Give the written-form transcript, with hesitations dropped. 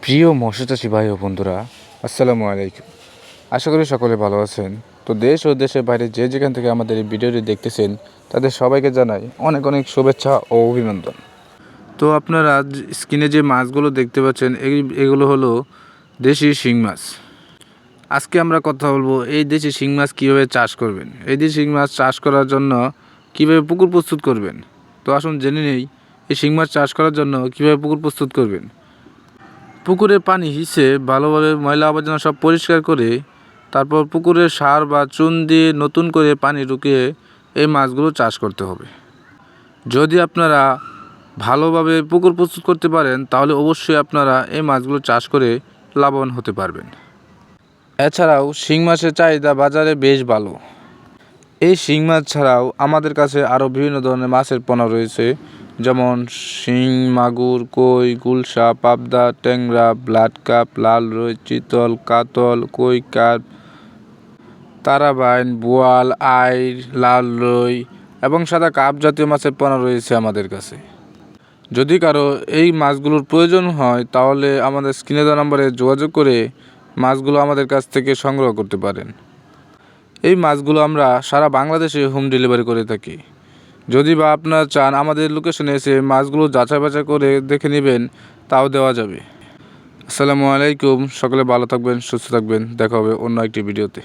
প্রিয় মৎস্য চাষী ভাই ও বন্ধুরা, আসসালামু আলাইকুম। আশা করি সকলে ভালো আছেন। তো দেশ ও দেশের বাইরে যে যেখান থেকে আমাদের এই ভিডিওটি দেখতেছেন তাদের সবাইকে জানাই অনেক অনেক শুভেচ্ছা ও অভিনন্দন। তো আপনারা স্ক্রিনে যে মাছগুলো দেখতে পাচ্ছেন এগুলো হলো দেশি শিং মাছ। আজকে আমরা কথা বলবো এই দেশি শিং মাছ কীভাবে চাষ করবেন, এই দেশি শিং মাছ চাষ করার জন্য কীভাবে পুকুর প্রস্তুত করবেন। তো আসুন জেনে নেই এই শিং মাছ চাষ করার জন্য কীভাবে পুকুর প্রস্তুত করবেন। পুকুরের পানি হিসে ভালোভাবে ময়লা আবর্জনা সব পরিষ্কার করে তারপর পুকুরে সার বা চুন দিয়ে নতুন করে পানি ঢুকিয়ে এই মাছগুলো চাষ করতে হবে। যদি আপনারা ভালোভাবে পুকুর প্রস্তুত করতে পারেন তাহলে অবশ্যই আপনারা এই মাছগুলো চাষ করে লাভবান হতে পারবেন। এছাড়াও শিং মাছের চাহিদা বাজারে বেশ ভালো। এই শিং মাছ ছাড়াও আমাদের কাছে আরও বিভিন্ন ধরনের মাছের পোনা রয়েছে, যেমন শিং, মাগুর, কই, গুলশা, পাবদা, ট্যাংরা, ব্লাড কাপ, লাল রুই, চিতল, কাতল, কই কাপ, তারাবাইন, বোয়াল, আইর, লাল রুই এবং সাদা কাপ জাতীয় মাছের পোনা রয়েছে আমাদের কাছে। যদি কারো এই মাছগুলোর প্রয়োজন হয় তাহলে আমাদের স্ক্রিনে দেওয়া নম্বরে যোগাযোগ করে মাছগুলো আমাদের কাছ থেকে সংগ্রহ করতে পারেন। এই মাছগুলো আমরা সারা বাংলাদেশে হোম ডেলিভারি করে থাকি। যদি বা আপনারা চান আমাদের লোকেশনে এসে মাছগুলো যাচাই বাছাই করে দেখে নেবেন, তাও দেওয়া যাবে। আসসালামু আলাইকুম। সকলে ভালো থাকবেন, সুস্থ থাকবেন। দেখা হবে অন্য একটি ভিডিওতে।